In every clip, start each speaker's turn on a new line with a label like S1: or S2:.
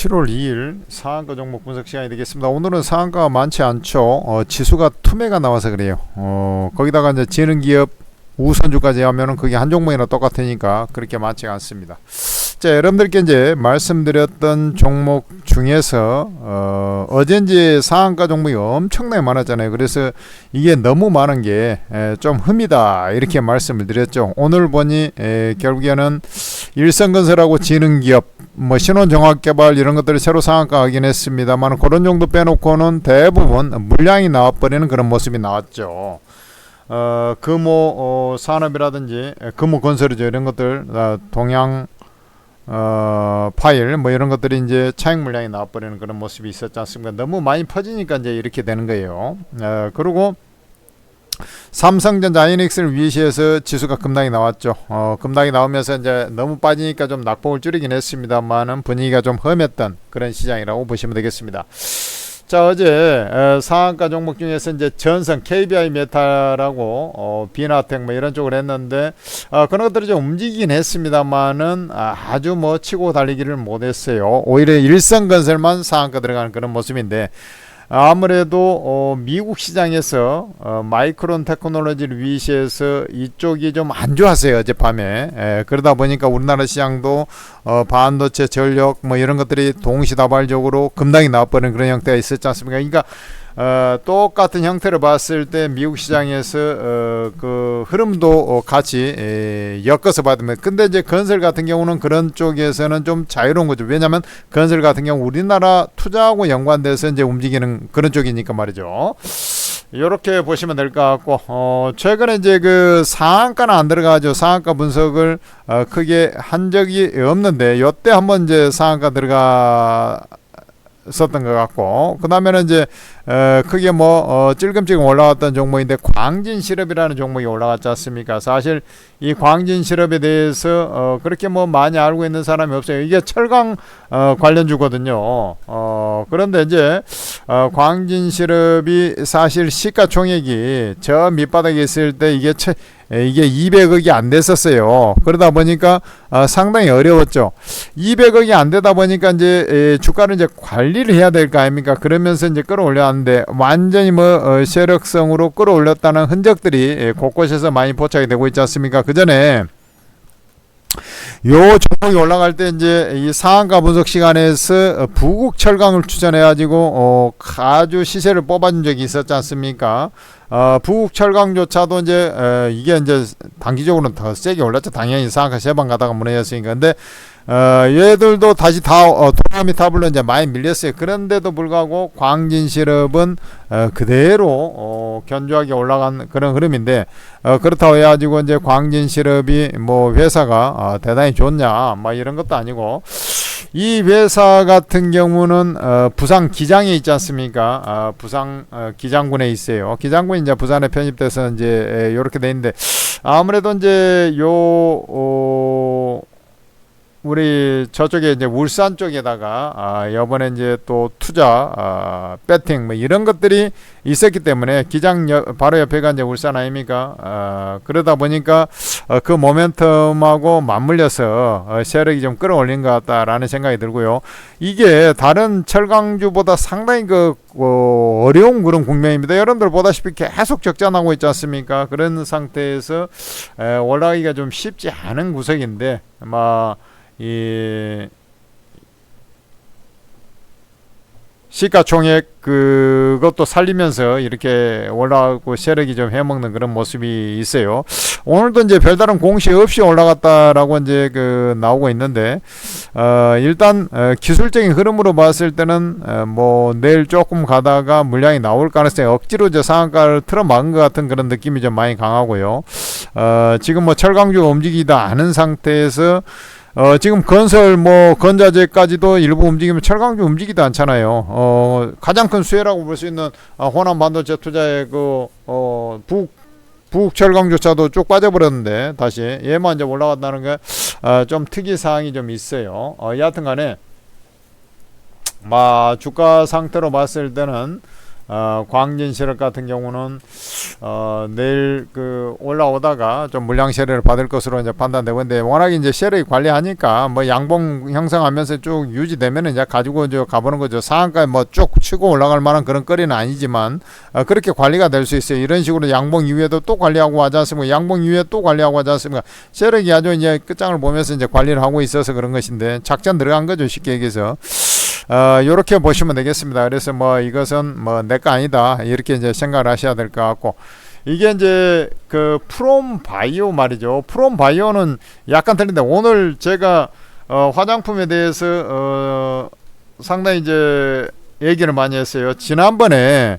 S1: 7월 2일 상한가 종목 분석 시간이 되겠습니다. 오늘은 상한가가 많지 않죠. 지수가 투매가 나와서 그래요. 거기다가 이제 지능기업 우선주까지 하면은 그게 한 종목이나 똑같으니까 그렇게 많지가 않습니다. 자, 여러분들께 이제 말씀드렸던 종목 중에서 어젠지 상한가 종목이 엄청나게 많았잖아요. 그래서 이게 너무 많은 게 좀 흠이다 이렇게 말씀을 드렸죠. 오늘 보니 결국에는 일성건설하고 지능기업 뭐 신원종합개발 이런 것들이 새로 상한가 하긴 했습니다만 그런 정도 빼놓고는 대부분 물량이 나와버리는 그런 모습이 나왔죠. 금호 산업이라든지 금호 건설이죠. 이런 것들 동양 파일 뭐 이런 것들이 이제 차익 물량이 나와버리는 그런 모습이 있었지 않습니까? 너무 많이 퍼지니까 이제 이렇게 되는 거예요. 그리고 삼성전자 하이닉스를 위시해서 지수가 급락이 나왔죠. 급락이 나오면서 이제 너무 빠지니까 좀 낙폭을 줄이긴 했습니다만은 분위기가 좀 험했던 그런 시장이라고 보시면 되겠습니다. 자, 어제 상한가 종목 중에서 이제 전선 KBI 메탈하고 비나텍 뭐 이런 쪽을 했는데 그런 것들이 좀 움직이긴 했습니다만은 아주 뭐 치고 달리기를 못했어요. 오히려 일성건설만 상한가 들어가는 그런 모습인데 아무래도 미국 시장에서 마이크론 테크놀로지를 위시해서 이쪽이 좀 안 좋았어요. 어젯밤에. 그러다 보니까 우리나라 시장도 반도체 전력 뭐 이런 것들이 동시다발적으로 급락이 나와버리는 그런 형태가 있었지 않습니까? 그러니까 똑같은 형태를 봤을 때 미국 시장에서 그 흐름도 같이 엮어서 받으면, 근데 이제 건설 같은 경우는 그런 쪽에서는 좀 자유로운 거죠. 왜냐하면 건설 같은 경우 우리나라 투자하고 연관돼서 이제 움직이는 그런 쪽이니까 말이죠. 이렇게 보시면 될 것 같고, 최근에 이제 그 상한가는 안 들어가죠. 상한가 분석을 크게 한 적이 없는데 요때 한번 이제 상한가 들어가 썼던 것 같고, 그 다음에는 이제 크게 뭐 찔끔찔끔 올라왔던 종목인데 광진실업이라는 종목이 올라갔지 않습니까? 사실 이 광진실업에 대해서 그렇게 뭐 많이 알고 있는 사람이 없어요. 이게 철강 관련주거든요. 그런데 이제 광진실업이 사실 시가총액이 저 밑바닥에 있을 때 이게 200억이 안 됐었어요. 그러다 보니까 상당히 어려웠죠. 200억이 안 되다 보니까 이제 주가를 이제 관리를 해야 될 거 아닙니까? 그러면서 이제 끌어올렸는데 완전히 뭐 세력성으로 끌어올렸다는 흔적들이 곳곳에서 많이 포착이 되고 있지 않습니까? 그 전에 요 종목이 올라갈 때 이제 이 상한가 분석 시간에서 부국철강을 추천해가지고 아주 시세를 뽑아준 적이 있었지 않습니까? 부국철강조차도 이제 이게 이제 단기적으로는 더 세게 올랐죠. 당연히 상한가 3번 가다가 무너졌으니까. 근데 얘들도 다시 다 도나미탑으로 이제 많이 밀렸어요. 그런데도 불구하고 광진실업은 그대로 견조하게 올라간 그런 흐름인데, 그렇다고 해가지고 이제 광진실업이 뭐 회사가 대단히 좋냐 뭐 이런 것도 아니고, 이 회사 같은 경우는 부산 기장에 있지 않습니까? 부산 기장군에 있어요. 기장군이 이제 부산에 편입돼서 이제 이렇게 돼 있는데, 아무래도 이제 우리 저쪽에 이제 울산 쪽에다가 이번에 이제 또 투자 배팅 뭐 이런 것들이 있었기 때문에 기장 바로 옆에가 이제 울산 아닙니까? 그러다 보니까 그 모멘텀하고 맞물려서 세력이 좀 끌어올린 것 같다라는 생각이 들고요. 이게 다른 철강주보다 상당히 어려운 그런 국면입니다. 여러분들 보다시피 계속 적자 나고 있지 않습니까? 그런 상태에서 올라가기가 좀 쉽지 않은 구석인데, 이 시가총액 그것도 살리면서 이렇게 올라가고 세력이 좀 해먹는 그런 모습이 있어요. 오늘도 이제 별다른 공시 없이 올라갔다라고 이제 나오고 있는데, 일단 기술적인 흐름으로 봤을 때는 뭐 내일 조금 가다가 물량이 나올 가능성이 억지로 이제 상한가를 틀어막은 것 같은 그런 느낌이 좀 많이 강하고요. 지금 뭐 철강주가 움직이다 않은 상태에서 지금 건설 뭐 건자재까지도 일부 움직이면 철강주 움직이지도 않잖아요. 가장 큰 수혜라고 볼 수 있는 호남 반도체 투자의 북철강조차도 쭉 빠져버렸는데 다시 얘만 이제 올라간다는 게 좀 특이 사항이 좀 있어요. 여하튼간에 주가 상태로 봤을 때는 광진시럽 같은 경우는 내일 그 올라오다가 좀 물량 세례를 받을 것으로 이제 판단되고 있는데, 워낙 이제 세력이 관리하니까 뭐 양봉 형성하면서 쭉 유지되면 이제 가지고 이제 가보는 거죠. 상한가에 뭐 쭉 치고 올라갈 만한 그런 거리는 아니지만 그렇게 관리가 될 수 있어요. 이런 식으로 양봉 이후에도 또 관리하고 하지 않습니까? 양봉 이후에 또 관리하고 하지 않습니까? 세력이 아주 이제 끝장을 보면서 이제 관리를 하고 있어서 그런 것인데, 작전 들어간 거죠, 쉽게 얘기해서. 요렇게 보시면 되겠습니다. 그래서 뭐 이것은 뭐 내 거 아니다, 이렇게 이제 생각을 하셔야 될 것 같고, 이게 이제 그 프롬바이오 말이죠. 프롬바이오는 약간 틀린데, 오늘 제가 화장품에 대해서 상당히 이제 얘기를 많이 했어요. 지난번에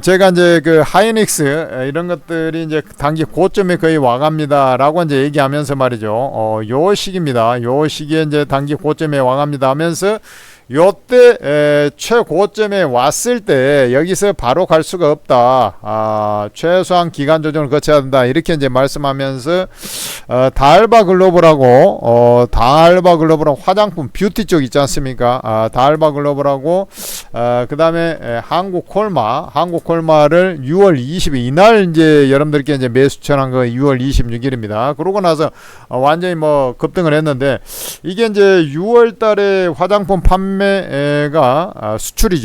S1: 제가 이제 그 하이닉스 이런 것들이 이제 단기 고점에 거의 와갑니다라고 이제 얘기하면서 말이죠. 요 시기입니다. 요 시기에 이제 단기 고점에 와갑니다 하면서, 요때 최고점에 왔을 때 여기서 바로 갈 수가 없다. 최소한 기간 조정을 거쳐야 된다, 이렇게 이제 말씀하면서 다알바 글로벌하고 화장품 뷰티 쪽 있지 않습니까? 다알바 글로벌하고 그 다음에 한국 콜마를 6월 20일 이날 이제 여러분들께 이제 매수 추천한 거 6월 26일입니다. 그러고 나서 완전히 뭐 급등을 했는데, 이게 이제 6월 달에 화장품 판매가 수출이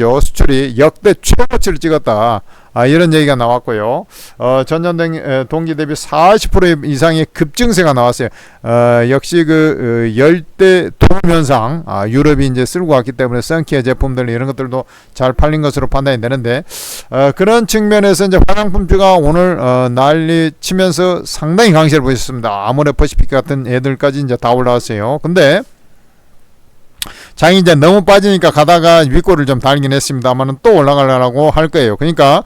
S1: 역대 최고치를 찍었다, 이런 얘기가 나왔고요. 전년 동기 대비 40% 이상의 급증세가 나왔어요. 역시 그 열대 도움 현상, 유럽이 이제 쓸고 왔기 때문에 선케어 제품들 이런 것들도 잘 팔린 것으로 판단이 되는데, 그런 측면에서 이제 화장품주가 오늘 난리 치면서 상당히 강세를 보였습니다. 아모레퍼시픽 같은 애들까지 이제 다 올라왔어요. 근데 장이 이제 너무 빠지니까 가다가 윗골을 좀 달긴 했습니다만은 또 올라가려고 할 거예요. 그러니까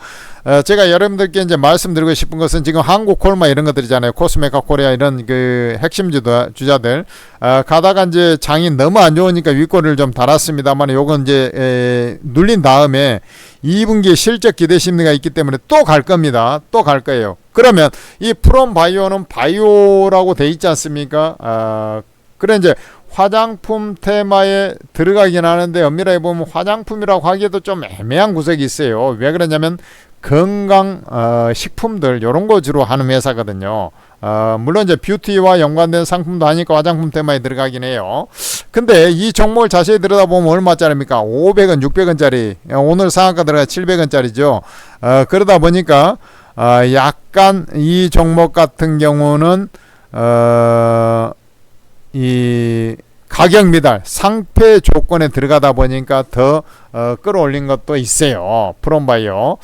S1: 제가 여러분들께 이제 말씀드리고 싶은 것은, 지금 한국 콜마 이런 것들이잖아요. 코스메카 코리아 이런 그 핵심 주자들 가다가 이제 장이 너무 안 좋으니까 윗골을 좀 달았습니다만, 요건 이제 눌린 다음에 2분기에 실적 기대 심리가 있기 때문에 또 갈 겁니다. 또 갈 거예요. 그러면 이 프롬바이오는 바이오라고 돼 있지 않습니까? 그래 이제 화장품 테마에 들어가긴 하는데, 엄밀하게 보면 화장품이라고 하기에도 좀 애매한 구석이 있어요. 왜 그러냐면 건강 식품들 이런 거 주로 하는 회사거든요. 물론 이제 뷰티와 연관된 상품도 하니까 화장품 테마에 들어가긴 해요. 근데 이 종목을 자세히 들여다보면 얼마짜리입니까? 500원, 600원짜리. 오늘 상한가 들어가 700원짜리죠. 그러다 보니까 약간 이 종목 같은 경우는 이 가격 미달 상패 조건에 들어가다 보니까 더 끌어올린 것도 있어요. 프롬바이오.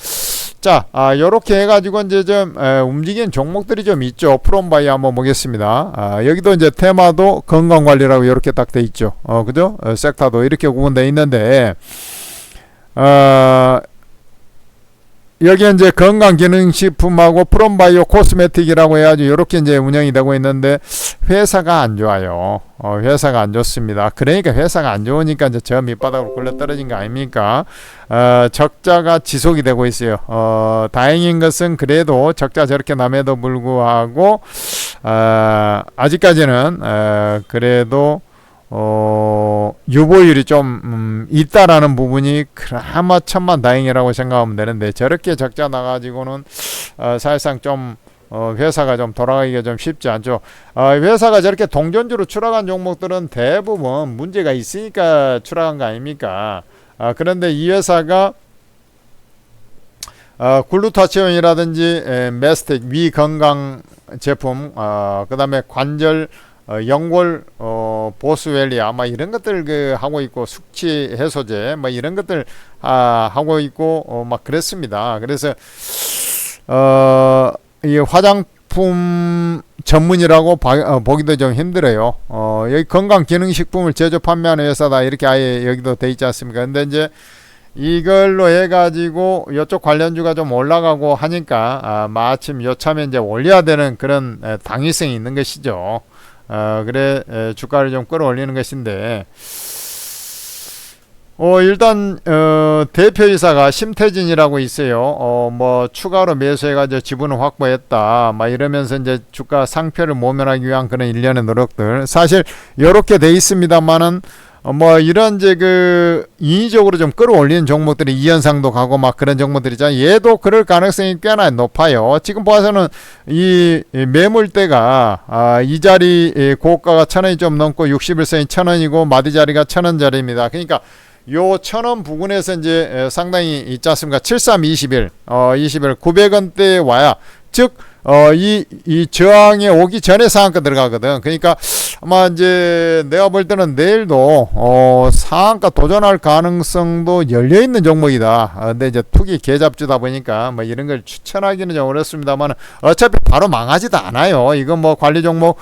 S1: 자, 요렇게 해가지고 이제 좀 움직이는 종목들이 좀 있죠. 프롬바이오 한번 보겠습니다. 여기도 이제 테마도 건강관리라고 이렇게 딱 돼 있죠. 그죠? 섹터도 이렇게 구분되어 있는데, 여기 이제 건강기능식품하고 프롬바이오 코스메틱이라고 해가지고 이렇게 이제 운영이 되고 있는데, 회사가 안 좋아요. 회사가 안 좋습니다. 그러니까 회사가 안 좋으니까 이제 저 밑바닥으로 굴러 떨어진 거 아닙니까? 적자가 지속이 되고 있어요. 다행인 것은 그래도 적자 저렇게 남에도 불구하고 아직까지는 그래도 유보율이 좀 있다라는 부분이 그나마 천만다행이라고 생각하면 되는데, 저렇게 적자 나가지고는 사실상 좀 회사가 좀 돌아가기가 좀 쉽지 않죠. 회사가 저렇게 동전주로 추락한 종목들은 대부분 문제가 있으니까 추락한 거 아닙니까? 그런데 이 회사가 글루타치온이라든지 메스텍 위 건강 제품, 그 다음에 관절 연골 보스웰리 아마 이런 것들 그 하고 있고, 숙취 해소제 뭐 이런 것들 하고 있고 막 그랬습니다. 그래서 이 화장품 전문이라고 보기도 좀 힘들어요. 여기 건강기능식품을 제조 판매하는 회사다, 이렇게 아예 여기도 돼 있지 않습니까? 근데 이제 이걸로 해가지고 이쪽 관련주가 좀 올라가고 하니까 마침 요참에 이제 올려야 되는 그런 당위성이 있는 것이죠. 그래 주가를 좀 끌어올리는 것인데, 일단 대표이사가 심태진이라고 있어요. 뭐 추가로 매수해가지고 지분을 확보했다, 막 이러면서 이제 주가 상표를 모면하기 위한 그런 일련의 노력들, 사실 이렇게 돼 있습니다만은 뭐 이런 이제 그 인위적으로 좀 끌어올리는 종목들이 이현상도 가고 막 그런 종목들이잖아요. 얘도 그럴 가능성이 꽤나 높아요. 지금 봐서는 이 매물대가 이 자리 고가가 1,000원이 좀 넘고 61선이 1,000원이고 마디 자리가 1,000원 자리입니다. 그러니까 요 1,000원 부근에서 이제 상당히 있지 않습니까? 7321 900원대에 와야 즉 이 저항에 오기 전에 상한가 들어가거든. 그러니까 아마 이제 내가 볼 때는 내일도 상한가 도전할 가능성도 열려 있는 종목이다. 근데 이제 투기 개잡주다 보니까 뭐 이런 걸 추천하기는 좀 어렵습니다만 어차피 바로 망하지도 않아요. 이건 뭐 관리 종목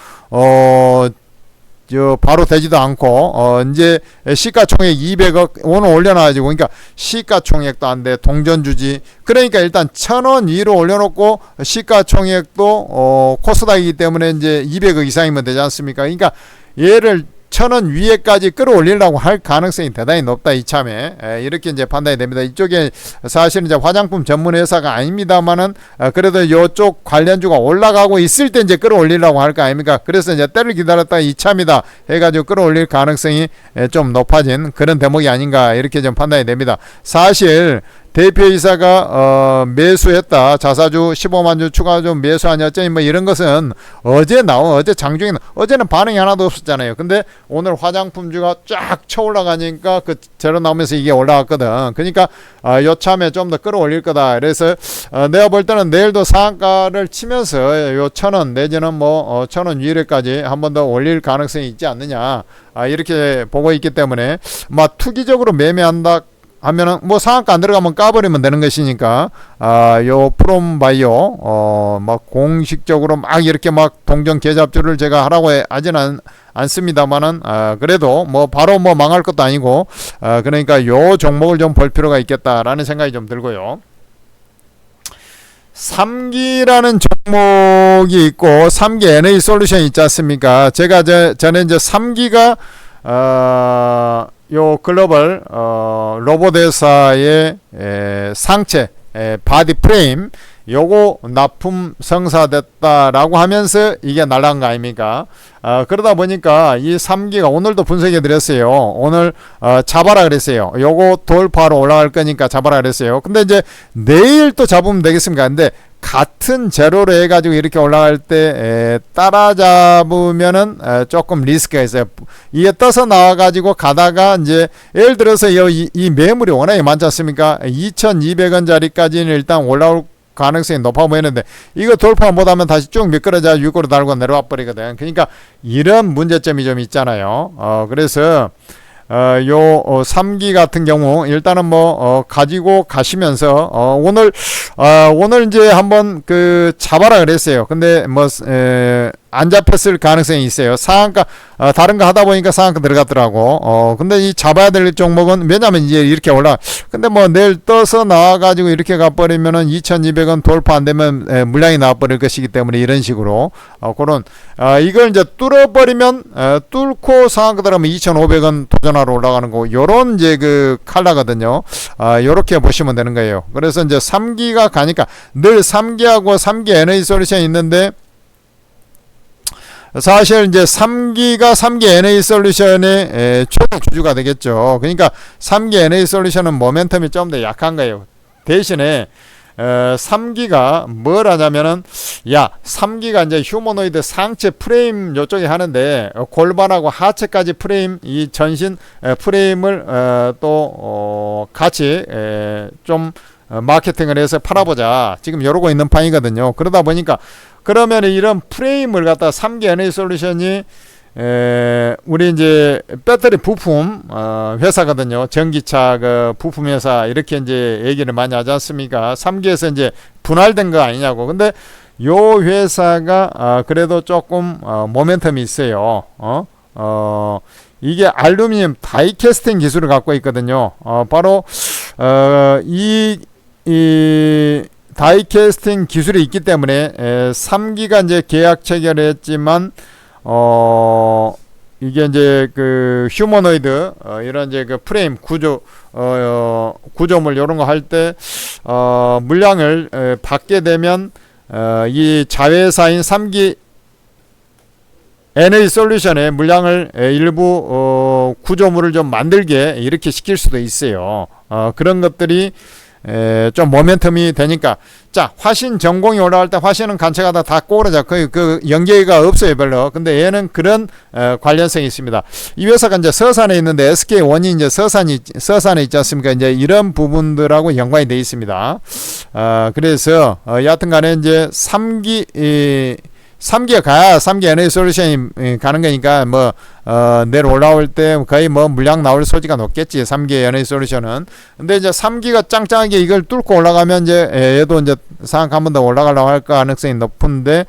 S1: 바로 되지도 않고 이제 시가총액 200억 오늘 올려놔가지고 그러니까 시가총액도 안 돼 동전주지. 그러니까 일단 1,000원 위로 올려놓고 시가총액도 코스닥이기 때문에 이제 200억 이상이면 되지 않습니까? 그러니까 얘를 1,000원 위에까지 끌어올리려고 할 가능성이 대단히 높다 이참에 이렇게 이제 판단이 됩니다. 이쪽에 사실은 이제 화장품 전문 회사가 아닙니다만은 그래도 이쪽 관련주가 올라가고 있을 때 이제 끌어올리려고 할 거 아닙니까? 그래서 이제 때를 기다렸다가 이참이다 해가지고 끌어올릴 가능성이 좀 높아진 그런 대목이 아닌가 이렇게 좀 판단이 됩니다. 사실 대표이사가 매수했다 자사주 15만주 추가주 매수하냐 어쩌니 뭐 이런 것은 어제 장중에 어제는 반응이 하나도 없었잖아요. 근데 오늘 화장품주가 쫙 쳐 올라가니까 그 재료 나오면서 이게 올라갔거든. 그러니까 요참에 좀 더 끌어올릴 거다. 그래서 내가 볼 때는 내일도 상한가를 치면서 요 1,000원 내지는 뭐 1,000원 위에까지 한 번 더 올릴 가능성이 있지 않느냐 이렇게 보고 있기 때문에 막 투기적으로 매매한다 하면은 뭐 상한가 안 들어가면 까버리면 되는 것이니까 요 프롬바이오 막 공식적으로 막 이렇게 막 동전 계좌합주를 제가 하라고 하지는 않습니다만은 그래도 뭐 바로 뭐 망할 것도 아니고 그러니까 요 종목을 좀 볼 필요가 있겠다라는 생각이 좀 들고요. 3기라는 종목이 있고 3기 NA 솔루션이 있지 않습니까? 제가 전에 이제 3기가 요 글로벌 로봇 회사의 상체 바디 프레임 요거 납품 성사됐다라고 하면서 이게 날아간 거 아닙니까? 그러다 보니까 이 3기가 오늘도 분석해 드렸어요. 오늘 잡아라 그랬어요. 요거 돌파로 올라갈 거니까 잡아라 그랬어요. 근데 이제 내일 또 잡으면 되겠습니까? 근데 같은 재료로 해가지고 이렇게 올라갈 때 따라잡으면은 조금 리스크가 있어요. 이게 떠서 나와가지고 가다가 이제 예를 들어서 이 매물이 워낙에 많지 않습니까? 2,200원짜리까지는 일단 올라올 가능성이 높아 보이는데 이거 돌파 못하면 다시 쭉 미끄러져 6으로 달고 내려와 버리거든. 그러니까 이런 문제점이 좀 있잖아요. 그래서 요 3기 같은 경우 일단은 뭐 가지고 가시면서 오늘 이제 한번 그 잡아라 그랬어요. 근데 뭐 안 잡혔을 가능성이 있어요. 상한가 다른 거 하다 보니까 상한가 들어갔더라고. 근데 이 잡아야 될 종목은 왜냐면 이제 이렇게 올라. 근데 뭐 내일 떠서 나와가지고 이렇게 가버리면은 2,200원 돌파 안 되면 물량이 나와버릴 것이기 때문에 이런 식으로 그런 이걸 이제 뚫어버리면 뚫고 상한가 들어가면 2,500원 도전하러 올라가는 거. 요런 이제 그 칼라거든요. 요렇게 보시면 되는 거예요. 그래서 이제 3기가 가니까 늘 3기하고 3기 NA 솔루션이 있는데. 사실 이제 3기 NA 솔루션의 최대 주주가 되겠죠. 그러니까 3기 NA 솔루션은 모멘텀이 좀 더 약한 거예요. 대신에 3기가 뭘 하냐면은 3기가 이제 휴머노이드 상체 프레임 요쪽에 하는데 골반하고 하체까지 프레임 이 전신 프레임을 또 같이 좀 마케팅을 해서 팔아보자. 지금 이러고 있는 판이거든요. 그러다 보니까 그러면 이런 프레임을 갖다 3기 NA 솔루션이 우리 이제 배터리 부품 회사거든요. 전기차 그 부품 회사 이렇게 이제 얘기를 많이 하지 않습니까? 3기에서 이제 분할된 거 아니냐고. 근데 요 회사가 그래도 조금 모멘텀이 있어요. 이게 알루미늄 다이캐스팅 기술을 갖고 있거든요. 바로 이 다이캐스팅 기술이 있기 때문에 3기가 이제 계약 체결을 했지만 이게 이제 그 휴머노이드 이런 이제 그 프레임 구조물 이런 거 할 때 물량을 받게 되면 이 자회사인 3기 NA솔루션의 물량을 일부 구조물을 좀 만들게 이렇게 시킬 수도 있어요. 그런 것들이 좀 모멘텀이 되니까. 자, 화신 전공이 올라갈 때 화신은 간척하다 다 꼬그라져. 그 연계가 없어요, 별로. 근데 얘는 그런 관련성이 있습니다. 이 회사가 이제 서산에 있는데 SK원이 이제 서산에 있지 않습니까? 이제 이런 부분들하고 연관이 되어 있습니다. 그래서 여하튼 간에 이제 3기가 가야 3기 NA솔루션이 가는 거니까 내일 올라올 때 거의 물량 나올 소지가 높겠지. 3기 NA솔루션은. 근데 이제 3기가 짱짱하게 이걸 뚫고 올라가면 이제 얘도 이제 상황 한 번 더 올라가려고 할 가능성이 높은데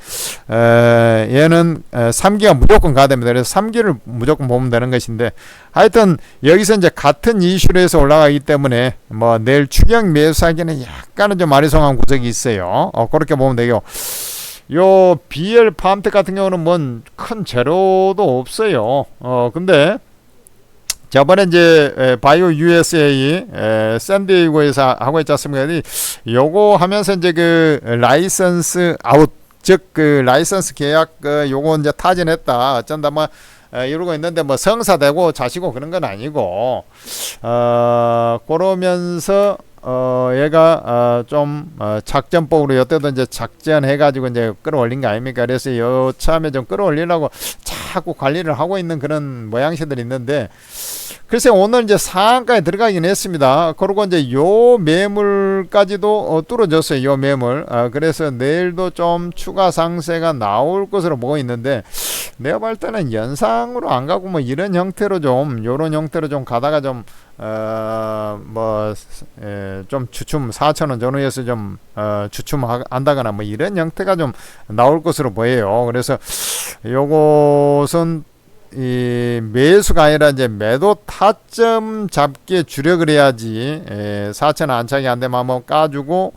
S1: 얘는 3기가 무조건 가야 됩니다. 그래서 3기를 무조건 보면 되는 것인데, 하여튼 여기서 이제 같은 이슈로 해서 올라가기 때문에 내일 추경 매수하기는 약간은 좀 아리송한 구석이 있어요. 그렇게 보면 되고, 요 BL 팜텍 같은 경우는 큰 재료도 없어요. 근데 저번에 이제 바이오 USA 샌디에이고에서 하고 있지 않습니까? 요거 하면서 이제 그 라이선스 아웃, 즉 그 라이선스 계약 요거 이제 타진했다 어쩐다 이러고 있는데 성사되고 자시고 그런 건 아니고, 그러면서 얘가 좀 작전법으로 여태도 이제 작전해가지고 이제 끌어올린 거 아닙니까? 그래서 요참에 좀 끌어올리려고 자꾸 관리를 하고 있는 그런 모양새들이 있는데, 글쎄 오늘 이제 상한가에 들어가긴 했습니다. 그리고 이제 요 매물까지도 뚫어졌어요. 요 매물. 그래서 내일도 좀 추가 상세가 나올 것으로 보고 있는데, 내가 볼 때는 연상으로 안 가고 이런 형태로 좀 요런 형태로 좀 가다가 좀 좀 주춤 4,000원 전후에서 좀 주춤한다거나 이런 형태가 좀 나올 것으로 보여요. 그래서 요것은 이 매수가 아니라 이제 매도 타점 잡기에 주력을 해야지. 4,000원 안착이 안 되면 한번 까주고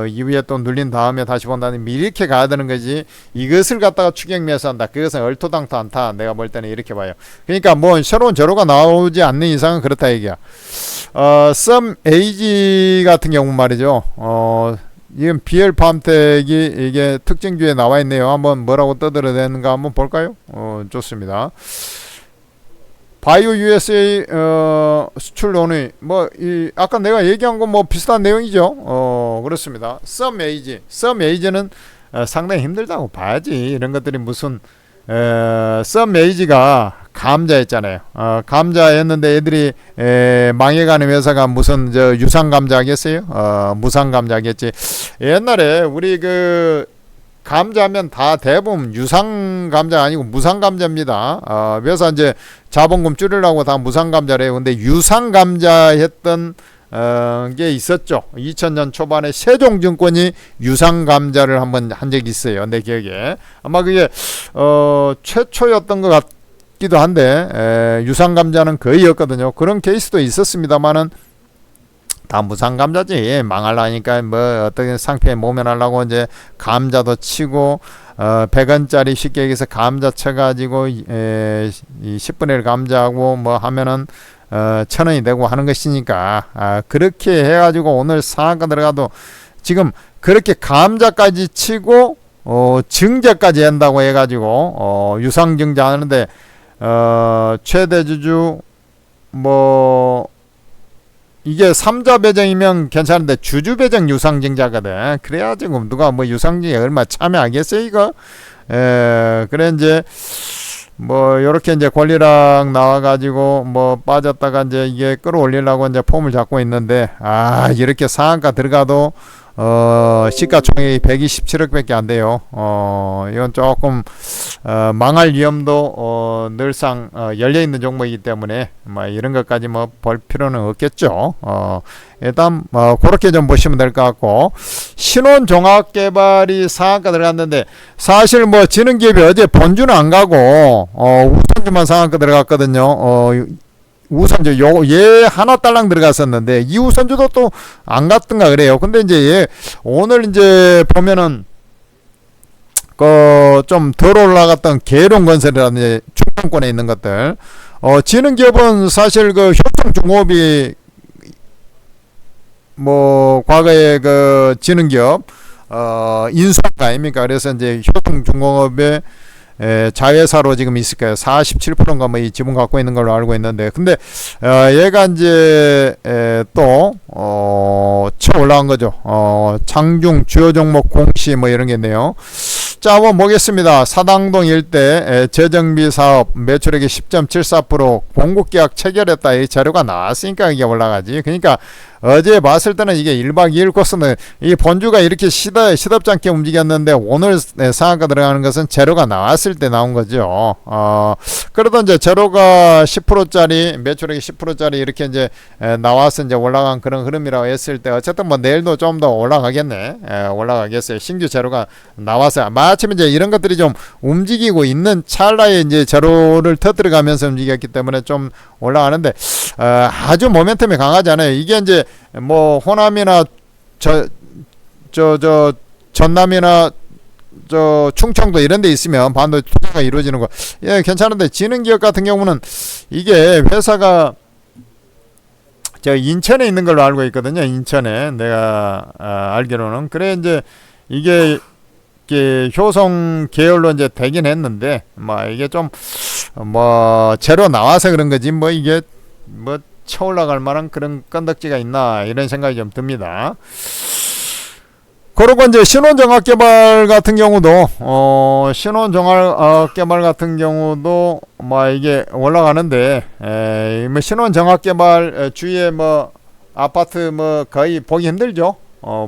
S1: 이후에 또 눌린 다음에 다시 본다는 이렇게 가야 되는 거지, 이것을 갖다가 추격 매수한다, 그것은 얼토당토 않다. 내가 볼 때는 이렇게 봐요. 그러니까 새로운 재료가 나오지 않는 이상은 그렇다 얘기야. 썸 AG 같은 경우 말이죠. 이건 BL 팜텍이 이게 특징주에 나와 있네요. 한번 뭐라고 떠들어대는가 한번 볼까요? 좋습니다. 바이오 USA 수출론이 아까 내가 얘기한 건 비슷한 내용이죠. 그렇습니다. 썸 에이지는 상당히 힘들다고 봐야지. 이런 것들이 무슨 썸 에이지가 감자였잖아요. 감자였는데 애들이 망해가는 회사가 무슨 유상 감자겠어요? 무상 감자겠지. 옛날에 우리 감자면 다 대부분 유상 감자 아니고 무상 감자입니다. 그래서 이제 자본금 줄이려고 다 무상 감자래요. 근데 유상 감자 했던 게 있었죠. 2000년 초반에 세종증권이 유상 감자를 한번 한 적이 있어요. 내 기억에. 아마 그게 최초였던 것 같기도 한데 유상 감자는 거의였거든요. 그런 케이스도 있었습니다만은 다 무상 감자지. 망하려니까 어떻게 상표에 모면하려고 이제 감자도 치고 100원짜리 쉽게 얘기해서 감자 쳐가지고 10분의 1 감자하고 하면은 1,000원이 되고 하는 것이니까, 그렇게 해가지고 오늘 상한가 들어가도 지금 그렇게 감자까지 치고 증자까지 한다고 해가지고 유상증자 하는데 최대 주주 이게 3자 배정이면 괜찮은데 주주 배정 유상증자거든. 그래야 지금 누가 유상증자에 얼마 참여하겠어요 이거. 그래 이제 요렇게 이제 권리랑 나와가지고 빠졌다가 이제 이게 끌어올리려고 이제 폼을 잡고 있는데, 이렇게 상한가 들어가도 시가총액이 127억밖에 안 돼요. 이건 조금 망할 위험도 늘상 열려있는 종목이기 때문에 이런 것까지 볼 필요는 없겠죠. 일단 그렇게 좀 보시면 될 것 같고, 신혼종합개발이 상한가 들어갔는데, 사실 지능기업이 어제 본주는 안 가고 우선주만 상한가 들어갔거든요. 우선주 얘 하나 딸랑 들어갔었는데 이 우선주도 또 안 갔던가 그래요. 근데 이제 얘 오늘 이제 보면은 좀 덜 올라갔던 계룡건설이라든지 중앙권에 있는 것들, 지능기업은 사실 효성중공업이 과거에 지능기업 인수한 거 아닙니까? 그래서 이제 효성중공업에 자회사로 지금 있을 거예요. 47%인가 뭐 이 지분 갖고 있는 걸로 알고 있는데, 근데 얘가 이제 쳐 올라간 거죠. 장중 주요 종목 공시 뭐 이런 게 있네요. 자, 한번 보겠습니다. 사당동 일대 재정비 사업 매출액이 10.74% 공급계약 체결했다. 이 자료가 나왔으니까 이게 올라가지. 그러니까 어제 봤을 때는 이게 1박 2일 코스는 이 본주가 이렇게 시덥지 않게 움직였는데, 오늘 상한가 들어가는 것은 재료가 나왔을 때 나온 거죠. 그래도 이제 재료가 10%짜리 매출액이 10%짜리 이렇게 이제 나와서 이제 올라간 그런 흐름이라고 했을 때, 어쨌든 뭐 내일도 좀 더 올라가겠네. 올라가겠어요. 신규 재료가 나와서 마침 이제 이런 것들이 좀 움직이고 있는 찰나에 이제 재료를 터뜨려가면서 움직였기 때문에 좀 올라가는데, 아주 모멘텀이 강하지 않아요. 이게 이제 뭐 호남이나 전남이나 충청도 이런 데 있으면 반도체 투자가 이루어지는 거, 예, 괜찮은데, 지능기업 같은 경우는 이게 회사가 인천에 있는 걸로 알고 있거든요. 인천에 내가 알기로는. 그래 이제 이게 효성 계열로 이제 되긴 했는데, 뭐 이게 좀 뭐 재료 나와서 그런 거지, 뭐 이게 뭐 쳐 올라갈 만한 그런 건덕지가 있나, 이런 생각이 좀 듭니다. 그리고 이제 신혼정학개발 같은 경우도 뭐 이게 올라가는데, 뭐 신혼정학개발 주위에 뭐 아파트 뭐 거의 보기 힘들죠.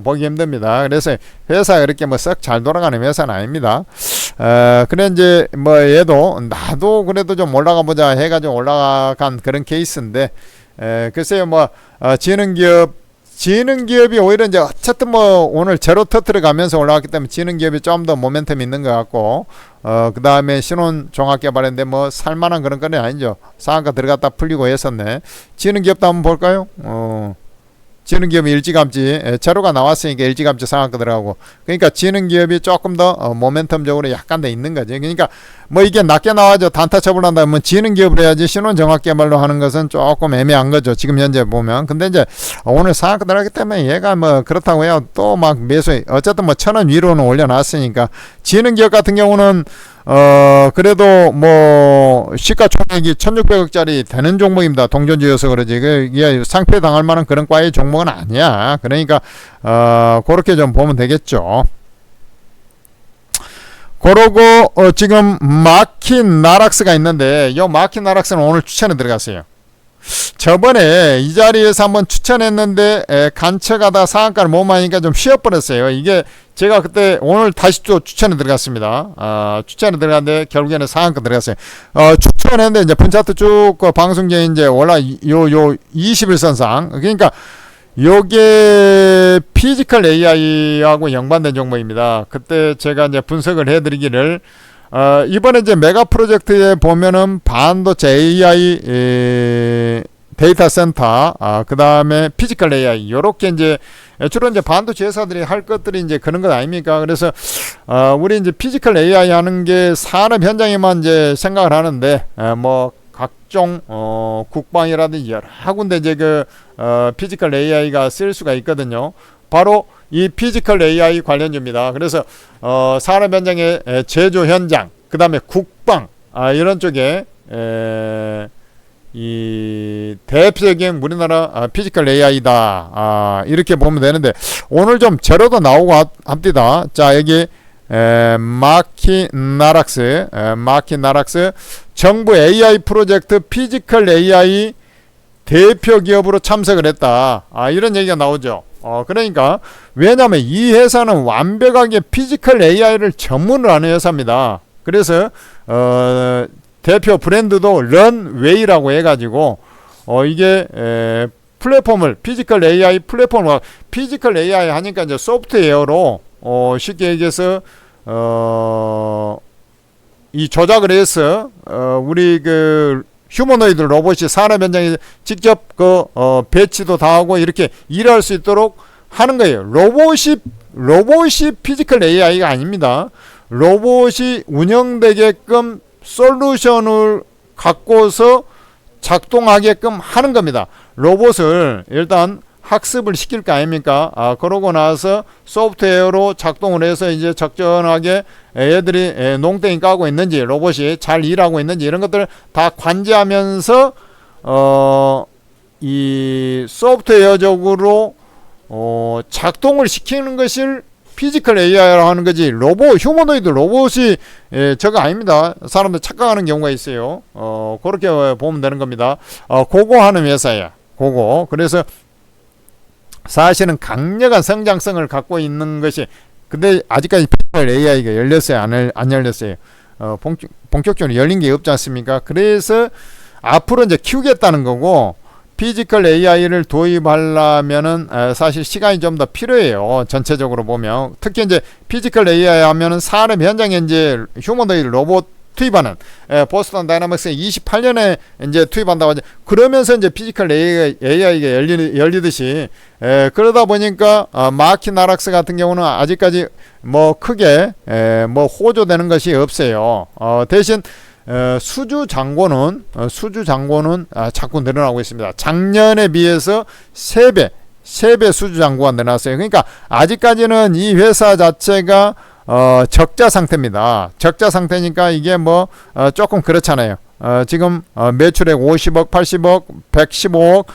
S1: 보기 힘듭니다. 그래서 회사가 그렇게 뭐 썩 잘 돌아가는 회사는 아닙니다. 그래 이제 뭐 얘도 나도 그래도 좀 올라가 보자 해가지고 올라간 그런 케이스인데, 글쎄요, 뭐 지능기업이 오히려 이제 어쨌든 뭐 오늘 제로 터트려 가면서 올라왔기 때문에 지능기업이 좀 더 모멘텀이 있는 것 같고, 그 다음에 신혼종합개발인데 뭐 살만한 그런 건 아니죠. 상한가 들어갔다 풀리고 했었네. 지능기업도 한번 볼까요? 지능기업이 일찌감치 제로가 나왔으니까 일찌감치 상한가 들어가고, 그러니까 지능기업이 조금 더 모멘텀적으로 약간 더 있는 거지. 그러니까 뭐 이게 낮게 나와서 단타 처분한다면 지능기업을 해야지 신혼정학개발로 하는 것은 조금 애매한 거죠, 지금 현재 보면. 근데 이제 오늘 상한가 들어가기 때문에 얘가 뭐 그렇다고 해요 또 막 매수, 어쨌든 뭐 1,000원 위로는 올려놨으니까. 지능기업 같은 경우는 그래도 뭐 시가총액이 1,600억짜리 되는 종목입니다. 동전주여서 그러지. 이게 상패 당할 만한 그런 과의 종목은 아니야. 그러니까 그렇게 좀 보면 되겠죠. 그러고 지금 마킨나락스가 있는데, 이 마킨나락스는 오늘 추천에 들어갔어요. 저번에 이 자리에서 한번 추천했는데 간척하다 상한가를 못 마니까 좀 쉬어버렸어요. 이게 제가 그때 오늘 다시 또 추천에 들어갔습니다. 추천에 들어갔는데 결국에는 상한가 들어갔어요. 추천했는데 이제 분차트 쭉 방송 중에 이제 올라 요 21선상, 그러니까 요게 피지컬 AI하고 연관된 종목입니다. 그때 제가 이제 분석을 해드리기를, 이번에 이제 메가 프로젝트에 보면은 반도체 AI, 데이터 센터, 그 다음에 피지컬 AI, 요렇게 이제 주로 이제 반도체 회사들이 할 것들이 이제 그런 것 아닙니까? 그래서 우리 이제 피지컬 AI 하는 게 산업 현장에만 이제 생각을 하는데, 뭐 각종 국방이라든지 여러 군데 이제 피지컬 AI가 쓸 수가 있거든요. 바로 이 피지컬 AI 관련주입니다. 그래서 산업 현장의 제조 현장, 그 다음에 국방, 이런 쪽에 이 대표적인 우리나라 피지컬 AI다, 이렇게 보면 되는데, 오늘 좀 재료도 나오고 합니다. 자, 여기 마킨나락스 정부 AI 프로젝트 피지컬 AI 대표 기업으로 참석을 했다, 이런 얘기가 나오죠. 그러니까 왜냐하면 이 회사는 완벽하게 피지컬 AI를 전문으로 하는 회사입니다. 그래서 대표 브랜드도 런웨이라고 해가지고 이게 플랫폼을 피지컬 AI 플랫폼을, 피지컬 AI 하니까 이제 소프트웨어로 쉽게 얘기해서 이 조작을 해서 우리 휴머노이드 로봇이 산업 현장에 직접 배치도 다 하고 이렇게 일할 수 있도록 하는 거예요. 로봇이 피지컬 AI가 아닙니다. 로봇이 운영되게끔 솔루션을 갖고서 작동하게끔 하는 겁니다. 로봇을 일단 학습을 시킬 거 아닙니까? 그러고 나서 소프트웨어로 작동을 해서 이제 적절하게 얘들이 농땡이 까고 있는지, 로봇이 잘 일하고 있는지, 이런 것들을 다 관제하면서 이 소프트웨어적으로 작동을 시키는 것을 피지컬 AI라고 하는 거지, 휴머노이드 로봇이 저거 아닙니다. 사람들 착각하는 경우가 있어요. 그렇게 보면 되는 겁니다. 그거 하는 회사야. 그거. 그래서 사실은 강력한 성장성을 갖고 있는 것이, 근데 아직까지 피지컬 AI가 열렸어요? 안 열렸어요? 본격적으로 열린 게 없지 않습니까? 그래서 앞으로 이제 키우겠다는 거고, 피지컬 AI를 도입하려면은 사실 시간이 좀 더 필요해요. 전체적으로 보면. 특히 이제 피지컬 AI 하면은 사람 현장에 이제 휴머노이드 로봇 투입하는, 보스턴 다이나믹스 28년에 이제 투입한다고 하죠. 그러면서 이제 피지컬 AI가 열리듯이, 그러다 보니까 마키 나락스 같은 경우는 아직까지 뭐 크게 호조되는 것이 없어요. 대신 수주 잔고는 자꾸 늘어나고 있습니다. 작년에 비해서 3배 수주 잔고가 늘어났어요. 그러니까 아직까지는 이 회사 자체가 적자 상태입니다. 적자 상태니까 이게 조금 그렇잖아요. 지금 매출액 50억, 80억, 115억,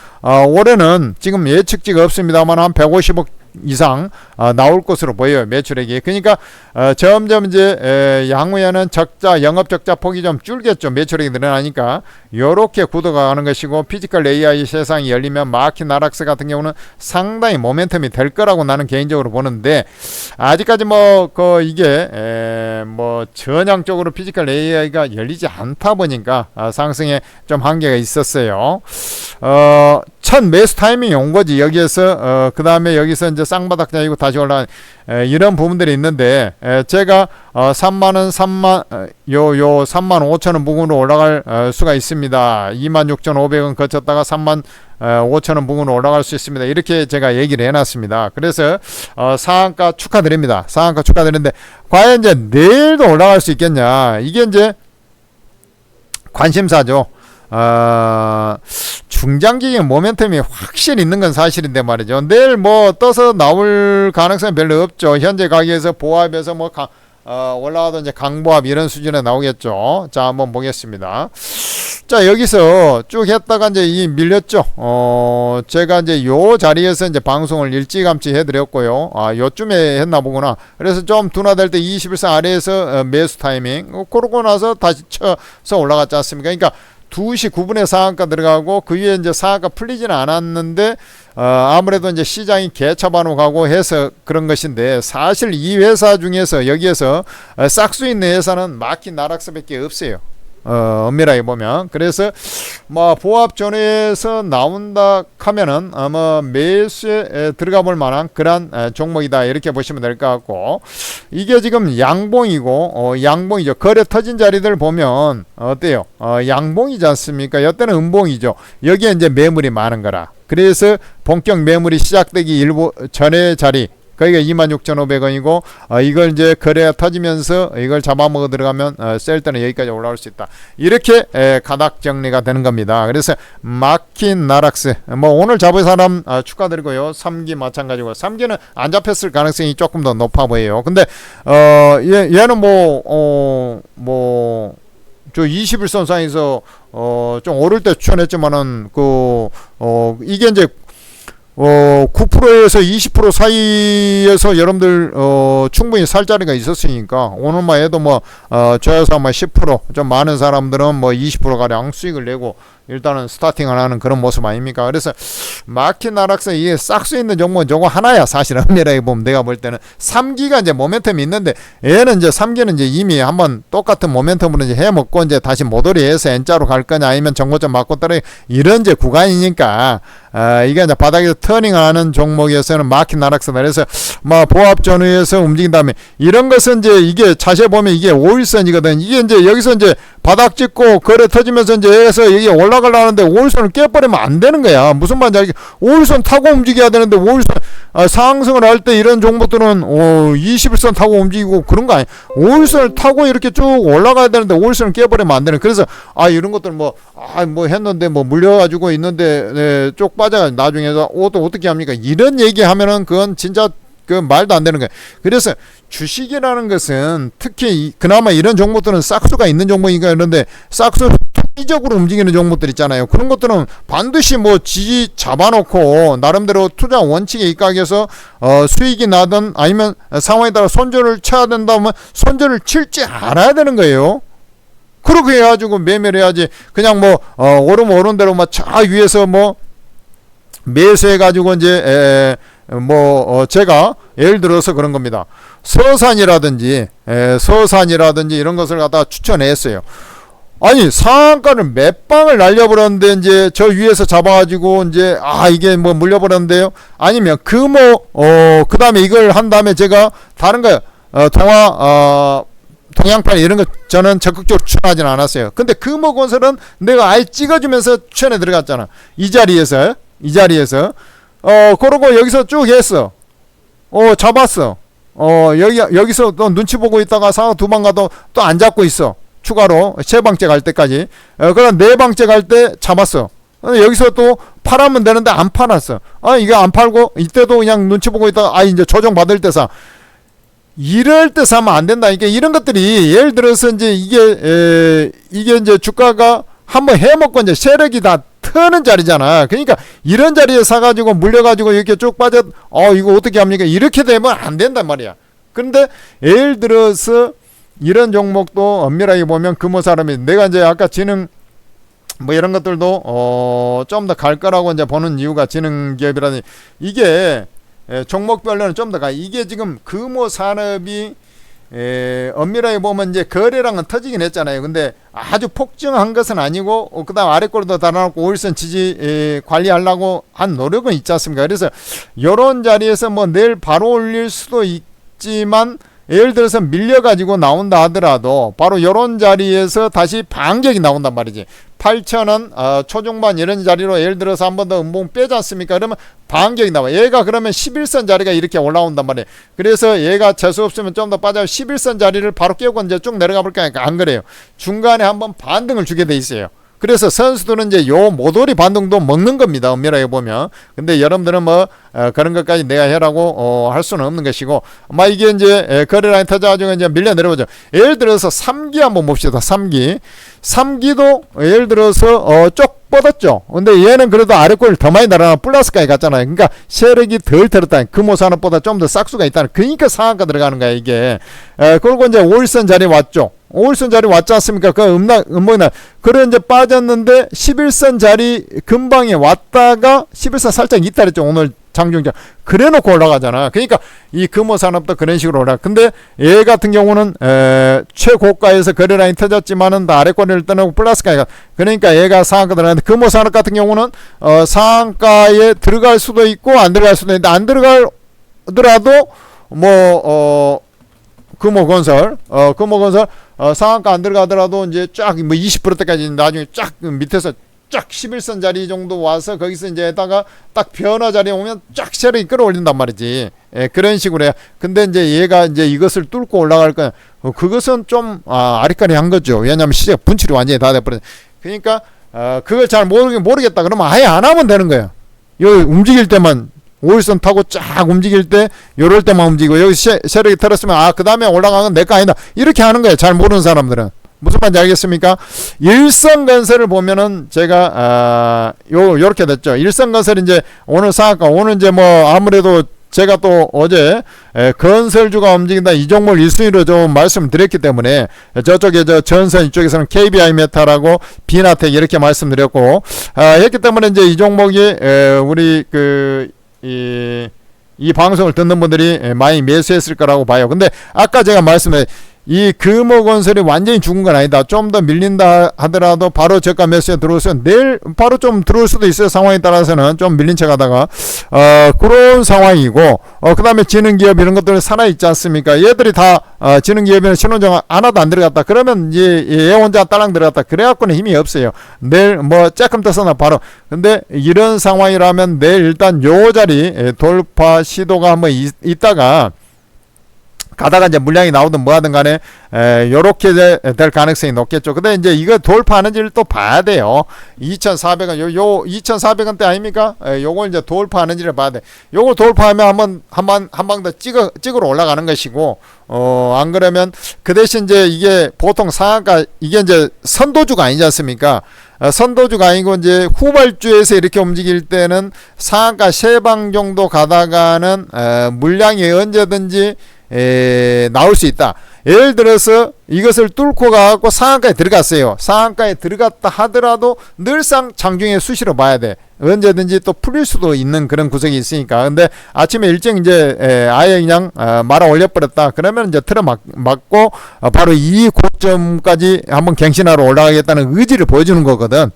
S1: 올해는 지금 예측치가 없습니다만 한 150억 이상 나올 것으로 보여요, 매출액이. 그러니까 점점 이제 향후에는 영업 적자 폭이 좀 줄겠죠. 매출액이 늘어나니까. 요렇게 구도가 가는 것이고, 피지컬 AI 세상이 열리면 마키 나락스 같은 경우는 상당히 모멘텀이 될 거라고 나는 개인적으로 보는데, 아직까지 이게 전향적으로 피지컬 AI가 열리지 않다 보니까 상승에 좀 한계가 있었어요. 첫 매수 타이밍이 온 거지. 여기에서 그 다음에 여기서 이제 쌍바닥장이고 다시 올라간 이런 부분들이 있는데, 제가 3만 5천 원 부근으로 올라갈 수가 있습니다. 26,500원 거쳤다가 3만 5천 원 부근으로 올라갈 수 있습니다. 이렇게 제가 얘기를 해놨습니다. 그래서 상한가 축하드립니다. 상한가 축하드리는데, 과연 이제 내일도 올라갈 수 있겠냐, 이게 이제 관심사죠. 중장기적인 모멘텀이 확실히 있는 건 사실인데 말이죠. 내일 떠서 나올 가능성이 별로 없죠. 현재 가격에서 보합에서 올라가도 이제 강보합 이런 수준에 나오겠죠. 자, 한번 보겠습니다. 자, 여기서 쭉 했다가 이제 밀렸죠. 제가 이제 요 자리에서 이제 방송을 일찌감치 해드렸고요. 요쯤에 했나 보구나. 그래서 좀 둔화될 때 21선 아래에서 매수 타이밍. 그러고 나서 다시 쳐서 올라갔지 않습니까? 그러니까 2시 9분에 상한가 들어가고, 그 위에 이제 상한가 풀리지는 않았는데, 아무래도 이제 시장이 개차반으로 가고 해서 그런 것인데, 사실 이 회사 중에서 여기에서 싹수 있는 회사는 마키 나락스밖에 없어요. 엄밀하게 보면. 그래서 보합 전후에서 나온다 하면은 아마 매수에 들어가 볼 만한 그런 종목이다, 이렇게 보시면 될 것 같고, 이게 지금 양봉이고, 양봉이죠. 거래 터진 자리들 보면 어때요? 양봉이지 않습니까? 이때는 음봉이죠. 여기에 이제 매물이 많은 거라. 그래서 본격 매물이 시작되기 일부 전의 자리, 거기가 26,500원이고, 이걸 이제 거래가 터지면서 이걸 잡아먹어 들어가면 셀 때는 여기까지 올라올 수 있다. 이렇게 가닥 정리가 되는 겁니다. 그래서 마킨 나락스, 오늘 잡을 사람 축하드리고요. 3기 마찬가지고, 3기는 안 잡혔을 가능성이 조금 더 높아 보여요. 근데 얘는 저 21선 상에서 좀 오를 때 추천했지만은 이게 이제 9%에서 20% 사이에서 여러분들 충분히 살 자리가 있었으니까, 오늘만 해도 저여서 10%좀 많은 사람들은 20% 가량 수익을 내고 일단은 스타팅을 하는 그런 모습 아닙니까? 그래서 마켓 나락서 이게 싹수 있는 종목은 저거 하나야. 사실 엄밀하게 보면 내가 볼 때는 3기가 이제 모멘텀이 있는데, 얘는 이제 3기는 이제 이미 한번 똑같은 모멘텀으로 이제 해먹고 이제 다시 모더리해서 N자로 갈 거냐, 아니면 정고점 맞고 떨어져, 이런 이제 구간이니까, 이게 이제 바닥에서 터닝하는 종목에서는 마켓 나락서다. 그래서 보합 전후에서 움직인 다음에, 이런 것은 이제 이게 자세히 보면 이게 5일선이거든. 이게 이제 여기서 이제 바닥 찍고 거래 터지면서 이제 해서 이게 올라가려는데 5일선을 깨버리면 안 되는 거야. 무슨 말인지 알겠지? 5일선 타고 움직여야 되는데 5일선 상승을 할 때 이런 종목들은 21선 타고 움직이고 그런 거 아니에요. 5일선을 타고 이렇게 쭉 올라가야 되는데 5일선을 깨버리면 안 되는. 그래서 이런 것들 뭐 했는데 뭐 물려가지고 있는데 네, 쪽 빠져가지고 나중에서 또 어떻게 합니까? 이런 얘기하면은 그건 진짜 그 말도 안 되는 거예요. 그래서 주식이라는 것은 특히 그나마 이런 종목들은 싹수가 있는 종목인가 그런데 싹수 투기적으로 움직이는 종목들 있잖아요. 그런 것들은 반드시 뭐 지지 잡아놓고 나름대로 투자 원칙에 입각해서 수익이 나든 아니면 상황에 따라 손절을 쳐야 된다면 손절을 칠지 알아야 되는 거예요. 그렇게 해가지고 매매를 해야지. 그냥 뭐 오르면 오른 대로 막 차 위에서 뭐 매수해가지고 이제 제가 예를 들어서 그런 겁니다. 서산이라든지 이런 것을 갖다가 추천했어요. 아니 상한가를 몇 방을 날려버렸는데 이제 저 위에서 잡아가지고 이제 이게 뭐 물려버렸는데요. 아니면 그 다음에 이걸 한 다음에 제가 다른 거 동양판 이런 거 저는 적극적으로 추천하지는 않았어요. 근데 금호건설은 내가 아예 찍어주면서 추천에 들어갔잖아. 이 자리에서 그러고 여기서 쭉 했어. 잡았어. 여기서 또 눈치 보고 있다가 상하 두 방 가도 또 안 잡고 있어. 추가로 세 방째 갈 때까지. 그럼 네 방째 갈 때 잡았어. 여기서 또 팔하면 되는데 안 팔았어. 이거 안 팔고 이때도 그냥 눈치 보고 있다가 이제 조정 받을 때 사. 이럴 때 사면 안 된다. 그러니까 이런 것들이 예를 들어서 이제 이게 이제 주가가 한번 해먹고 이제 세력이 다 트는 자리잖아. 그러니까 이런 자리에 사가지고 물려가지고 이렇게 쭉 빠져 이거 어떻게 합니까? 이렇게 되면 안 된단 말이야. 그런데 예를 들어서 이런 종목도 엄밀하게 보면 금호 사람이 내가 이제 아까 지능 뭐 이런 것들도 좀 더 갈 거라고 이제 보는 이유가 지능 기업이라니 이게 종목별로는 좀 더 가. 이게 지금 금호 산업이 엄밀하게 보면 이제 거래량은 터지긴 했잖아요. 근데 아주 폭증한 것은 아니고 그 다음 아래 거로도 달아놓고 5일선 지지 관리하려고 한 노력은 있지 않습니까? 그래서 요런 자리에서 뭐 내일 바로 올릴 수도 있지만 예를 들어서 밀려가지고 나온다 하더라도 바로 요런 자리에서 다시 반격이 나온단 말이지. 8,000원 초중반 이런 자리로 예를 들어서 한 번 더 음봉 빼지 않습니까? 그러면 반격이 나와. 얘가 그러면 11선 자리가 이렇게 올라온단 말이에요. 그래서 얘가 재수 없으면 좀 더 빠져 11선 자리를 바로 깨고 이제 쭉 내려가 볼까? 안 그래요. 중간에 한번 반등을 주게 돼 있어요. 그래서 선수들은 이제 요 모조리 반등도 먹는 겁니다. 엄밀하게 보면. 근데 여러분들은 뭐 그런 것까지 내가 해라고 할 수는 없는 것이고, 이게 이제 거래라인 터져가지고 이제 밀려 내려오죠. 예를 들어서 3기 한번 봅시다. 3기도 예를 들어서 쪽 뻗었죠. 근데 얘는 그래도 아래 꼴 더 많이 날아나 플러스까지 갔잖아요. 그러니까 세력이 덜 들었다. 금호산업보다 좀 더 싹수가 있다는. 그러니까 상한가 들어가는 거야 이게. 그리고 이제 5일선 자리 왔죠. 5일선 자리 왔지 않습니까? 그 음봉이나 그래 이제 빠졌는데 11선 자리 근방에 왔다가 11선 살짝 있다 그랬죠. 오늘 장중장 그래 놓고 올라가잖아. 그러니까 이 금호산업도 그런 식으로 올라가. 근데 얘 같은 경우는 최고가에서 거래라인 터졌지만은 다 아래권을 떠나고 플러스까지 가. 그러니까 얘가 상한가 들어가는데 금호산업 같은 경우는 상한가에 들어갈 수도 있고 안 들어갈 수도 있는데 안 들어가더라도 금호건설 상한가 안 들어가더라도 이제 쫙 뭐 20%대까지 나중에 쫙 밑에서 쫙 11선 자리 정도 와서 거기서 이제 에다가 딱 변화 자리에 오면 쫙 세력이 끌어올린단 말이지. 그런 식으로 해요. 근데 이제 얘가 이제 이것을 뚫고 올라갈 거야. 그것은 좀 아리까리한 거죠. 왜냐하면 시세가 분출이 완전히 다 돼버려. 그러니까 그걸 잘 모르겠다 그러면 아예 안 하면 되는 거야. 요 움직일 때만 5일선 타고 쫙 움직일 때 요럴 때만 움직이고 여기 세력이 털었으면 그 다음에 올라가는 건 내 거 아니다 이렇게 하는 거예요. 잘 모르는 사람들은. 무슨 말인지 알겠습니까? 일성건설을 보면은 제가 요렇게 됐죠. 일성건설 이제 오늘 상한가 오늘 이제 뭐 아무래도 제가 또 어제 건설주가 움직인다 이 종목 1순위로 좀 말씀드렸기 때문에 저쪽에 전선 이쪽에서는 KBI 메탈하고 비나텍 이렇게 말씀드렸고 했기 때문에 이제 이 종목이 우리 이 방송을 듣는 분들이 많이 매수했을 거라고 봐요. 근데 아까 제가 말씀해 이 금호건설이 완전히 죽은 건 아니다. 좀 더 밀린다 하더라도 바로 저가 매수에 들어오서 내일 바로 좀 들어올 수도 있어요. 상황에 따라서는 좀 밀린 척 하다가 그런 상황이고, 그 다음에 지능기업 이런 것들 살아있지 않습니까? 얘들이 다 지능기업에는 신원정 하나도 안 들어갔다 그러면 이제 예원자 딸랑 들어갔다 그래갖고는 힘이 없어요. 내일 뭐 조금 떠서나 바로. 근데 이런 상황이라면 내일 일단 요 자리 돌파 시도가 한번 있다가 가다가 이제 물량이 나오든 뭐 하든 간에 요렇게 될 가능성이 높겠죠. 근데 이제 이거 돌파하는지를 또 봐야 돼요. 2,400원 요 2,400원대 아닙니까? 요걸 이제 돌파하는지를 봐야 돼. 요걸 돌파하면 한 방 더 찍으러 올라가는 것이고, 안 그러면 그 대신 이제 이게 보통 상한가 이게 이제 선도주가 아니지 않습니까? 선도주가 아니고 이제 후발주에서 이렇게 움직일 때는 상한가 3방 정도 가다가는 물량이 언제든지 나올 수 있다. 예를 들어서 이것을 뚫고 가고 상한가에 들어갔어요. 상한가에 들어갔다 하더라도 늘상 장중에 수시로 봐야 돼. 언제든지 또 풀릴 수도 있는 그런 구석이 있으니까. 근데 아침에 일정 이제 아예 그냥 말아 올려버렸다 그러면 이제 틀어 맞고 바로 이 고점까지 한번 갱신하러 올라가겠다는 의지를 보여주는 거거든.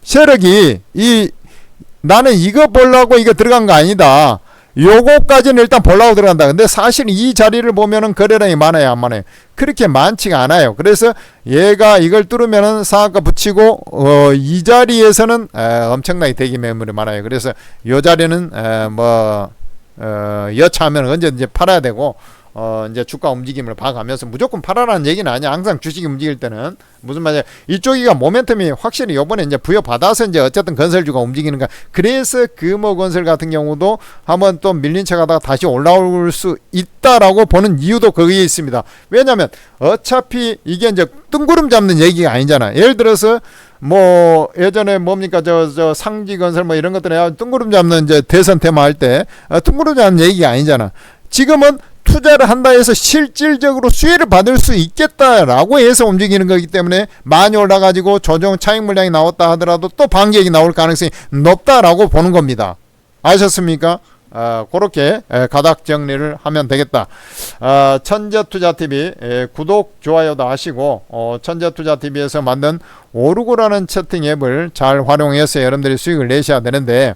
S1: 세력이 나는 이거 보려고 이거 들어간 거 아니다. 요거까지는 일단 보려고 들어간다. 근데 사실 이 자리를 보면은 거래량이 많아요, 안 많아요? 그렇게 많지가 않아요. 그래서 얘가 이걸 뚫으면은 상한가 붙이고 이 자리에서는 엄청나게 대기 매물이 많아요. 그래서 요 자리는 여차하면 언제든지 팔아야 되고, 이제 주가 움직임을 봐가면서 무조건 팔아라는 얘기는 아니야. 항상 주식이 움직일 때는 무슨 말이야. 이쪽이가 모멘텀이 확실히 요번에 이제 부여받아서 이제 어쨌든 건설주가 움직이는 거야. 그래서 금호건설 같은 경우도 한번 또 밀린 척 하다가 다시 올라올 수 있다라고 보는 이유도 거기에 있습니다. 왜냐면 어차피 이게 이제 뜬구름 잡는 얘기가 아니잖아. 예를 들어서 뭐 예전에 뭡니까 저 상지건설 뭐 이런 것들에 뜬구름 잡는 이제 대선 테마 할 때 뜬구름 잡는 얘기가 아니잖아. 지금은 투자를 한다 해서 실질적으로 수혜를 받을 수 있겠다라고 해서 움직이는 거기 때문에 많이 올라가지고 조정 차익 물량이 나왔다 하더라도 또 반격이 나올 가능성이 높다라고 보는 겁니다. 아셨습니까? 그렇게 가닥 정리를 하면 되겠다. 천재투자TV 구독 좋아요도 하시고, 천재투자TV에서 만든 오르고라는 채팅 앱을 잘 활용해서 여러분들이 수익을 내셔야 되는데,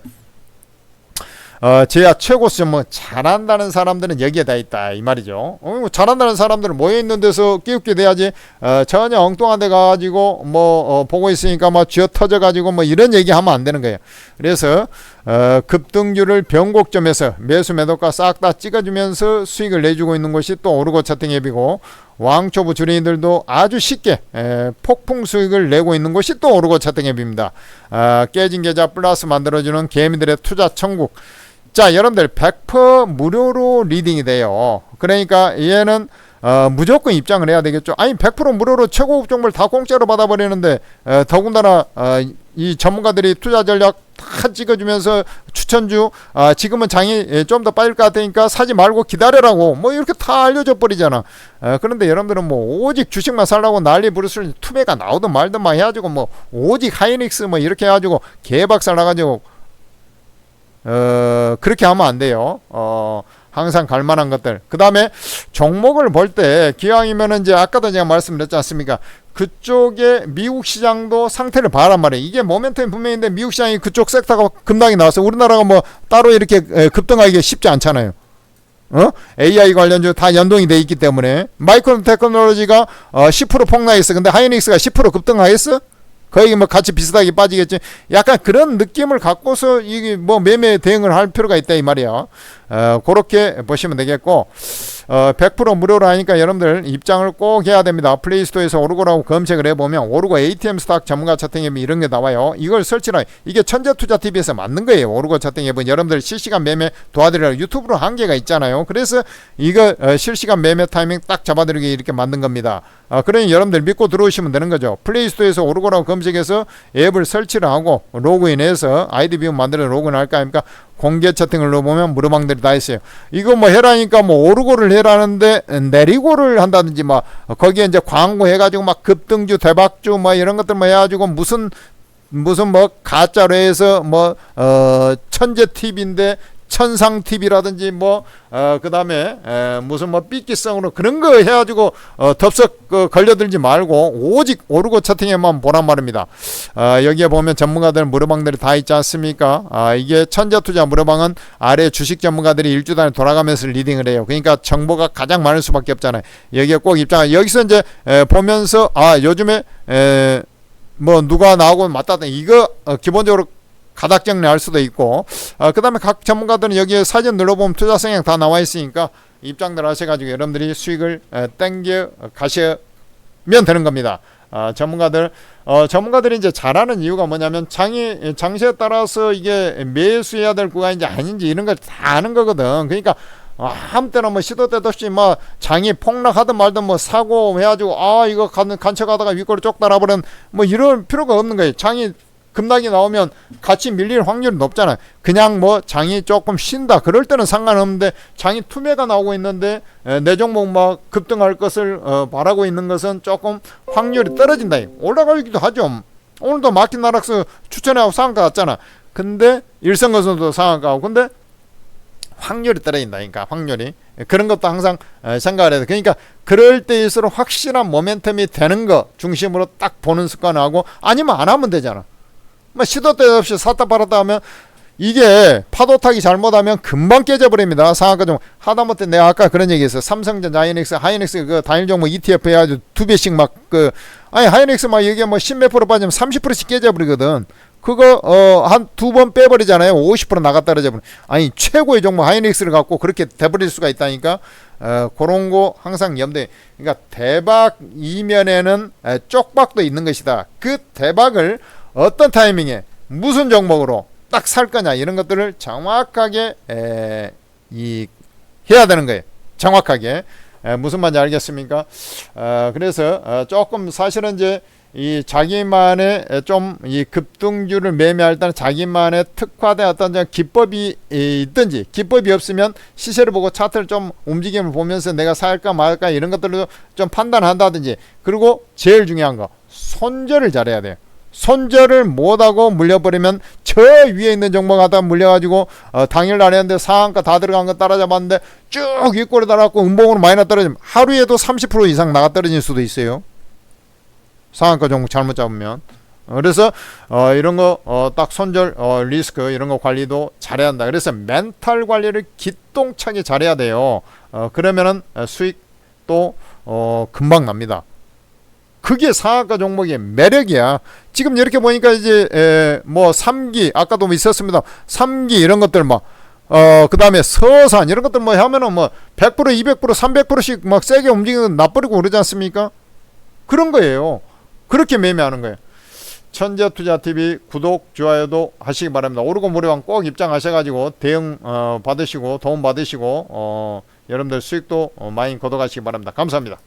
S1: 제야 최고 수준 뭐 잘한다는 사람들은 여기에 다 있다 이 말이죠. 잘한다는 사람들은 모여있는 데서 끼웃게 돼야지. 전혀 엉뚱한 데 가가지고 보고 있으니까 쥐어 터져가지고 이런 얘기 하면 안 되는 거예요. 그래서 급등주를 변곡점에서 매수 매도가 싹 다 찍어주면서 수익을 내주고 있는 것이 또 오르고 채팅 앱이고, 왕초보 주린이들도 아주 쉽게 폭풍 수익을 내고 있는 것이 또 오르고 채팅 앱입니다. 깨진 계좌 플러스 만들어주는 개미들의 투자 천국. 자, 여러분들 100% 무료로 리딩이 돼요. 그러니까 얘는 무조건 입장을 해야 되겠죠. 아니 100% 무료로 최고급 정보를 다 공짜로 받아버리는데 더군다나 이 전문가들이 투자 전략 다 찍어주면서 추천주 지금은 장이 좀 더 빠질 것 같으니까 사지 말고 기다려라고 이렇게 다 알려줘 버리잖아. 그런데 여러분들은 오직 주식만 살라고 난리 부르스를 투매가 나오든 말든 막 해가지고 오직 하이닉스 이렇게 해가지고 개박살 나가지고 그렇게 하면 안 돼요. 항상 갈만한 것들. 그 다음에 종목을 볼 때 기왕이면은 이제 아까도 제가 말씀드렸지 않습니까? 그쪽에 미국 시장도 상태를 봐란 말이에요. 이게 모멘텀이 분명인데 미국 시장이 그쪽 섹터가 급락이 나와서 우리나라가 따로 이렇게 급등하기가 쉽지 않잖아요. AI 관련주 다 연동이 돼 있기 때문에. 마이크론 테크놀로지가 10% 폭락했어. 근데 하이닉스가 10% 급등하겠어? 거의 같이 비슷하게 빠지겠지. 약간 그런 느낌을 갖고서 이게 매매 대응을 할 필요가 있다 이 말이야. 그렇게 보시면 되겠고, 100% 무료로 하니까 여러분들 입장을 꼭 해야 됩니다. 플레이스토어에서 오르고라고 검색을 해보면 오르고 ATM 스탁 전문가 채팅 앱이 이런 게 나와요. 이걸 설치라. 이게 천재투자TV에서 맞는 거예요. 오르고 채팅 앱은 여러분들 실시간 매매 도와드리라고 유튜브로 한계가 있잖아요. 그래서 이거 실시간 매매 타이밍 딱 잡아드리게 이렇게 만든 겁니다. 그러니 여러분들 믿고 들어오시면 되는 거죠. 플레이스토어에서 오르고라고 검색해서 앱을 설치를 하고 로그인해서 아이디 비움 만들어 로그인 할까 합니까? 공개 채팅을 넣어보면 무료방들이 다 있어요. 이거 해라니까 오르고를 해라는데 내리고를 한다든지 거기에 이제 광고 해가지고 급등주 대박주 이런 것들 해가지고 무슨 가짜로 해서 천재 팁인데 천상 TV라든지 그 다음에 무슨 삐끼성으로 그런 거 해가지고 덥석 걸려들지 말고 오직 오르고 채팅에만 보란 말입니다. 여기에 보면 전문가들 무료방들이 다 있지 않습니까? 이게 천재투자 무료방은 아래 주식 전문가들이 일주단에 돌아가면서 리딩을 해요. 그러니까 정보가 가장 많을 수밖에 없잖아요. 여기에 꼭 여기서 이제 보면서 요즘에 누가 나오고 맞다든 이거 기본적으로 가닥 정리할 수도 있고, 그 다음에 각 전문가들은 여기에 사진 눌러보면 투자 성향 다 나와 있으니까 입장들 하셔가지고 여러분들이 수익을 땡겨 가시면 되는 겁니다. 전문가들이 이제 잘하는 이유가 뭐냐면 장세에 따라서 이게 매수해야 될 구간인지 아닌지 이런 걸 다 아는 거거든. 그러니까 아무 때나 시도 때도 없이 장이 폭락하든 말든 사고 해가지고 이거 간척하다가 윗골이 쪽 달아버린 이럴 필요가 없는 거예요. 장이 급락이 나오면 같이 밀릴 확률이 높잖아요. 그냥 장이 조금 쉰다 그럴 때는 상관없는데, 장이 투매가 나오고 있는데 내 종목 급등할 것을 바라고 있는 것은 조금 확률이 떨어진다. 올라가기도 하죠. 오늘도 마켓 나락스 추천하고 상한가 갔잖아. 근데 일성건설도 상한가고, 근데 확률이 떨어진다니까. 확률이 그런 것도 항상 생각을 해야 돼. 그러니까 그럴 때일수록 확실한 모멘텀이 되는 거 중심으로 딱 보는 습관을 하고, 아니면 안 하면 되잖아. 시도 때도 없이 샀다 팔았다 하면 이게 파도 타기 잘못하면 금방 깨져버립니다. 상한가 좀 하다못해 내가 아까 그런 얘기 했어요. 삼성전자, 하이닉스 그 단일 종목 ETF 해가지고 2배씩 하이닉스 여기에 10몇 프로 빠지면 30%씩 깨져버리거든. 그거 한 두 번 빼버리잖아요. 50% 나가 떨어져버려. 최고의 종목 하이닉스를 갖고 그렇게 돼버릴 수가 있다니까. 그런 거 항상 염두에. 그러니까 대박 이면에는 쪽박도 있는 것이다. 그 대박을 어떤 타이밍에 무슨 종목으로 딱 살 거냐, 이런 것들을 정확하게 해야 되는 거예요. 정확하게. 무슨 말인지 알겠습니까? 그래서 조금 사실은 이제 이 자기만의 좀 이 급등주를 매매할 때는 자기만의 특화된 어떤 기법이 있든지, 기법이 없으면 시세를 보고 차트를 좀 움직임을 보면서 내가 살까 말까 이런 것들을 좀 판단한다든지. 그리고 제일 중요한 거, 손절을 잘해야 돼요. 손절을 못하고 물려버리면 저 위에 있는 종목 하다 물려가지고 당일날 했는데 상한가 다 들어간 거 따라잡았는데 쭉 윗골에 달아갖고 음봉으로 마이너스 떨어지면 하루에도 30% 이상 나가 떨어질 수도 있어요. 상한가 종목 잘못 잡으면. 그래서 이런 거 딱 손절 리스크 이런 거 관리도 잘해야 한다. 그래서 멘탈 관리를 기똥차게 잘해야 돼요. 그러면은 수익도 금방 납니다. 그게 상한가 종목의 매력이야. 지금 이렇게 보니까 이제 3기 아까도 있었습니다. 3기 이런 것들 그 다음에 서산 이런 것들 하면은 100% 200% 300%씩 세게 움직이는 놔버리고 그러지 않습니까? 그런 거예요. 그렇게 매매하는 거예요. 천재투자TV 구독 좋아요도 하시기 바랍니다. 오르고 무료방 꼭 입장하셔가지고 대응 받으시고 도움 받으시고 여러분들 수익도 많이 거둬가시기 바랍니다. 감사합니다.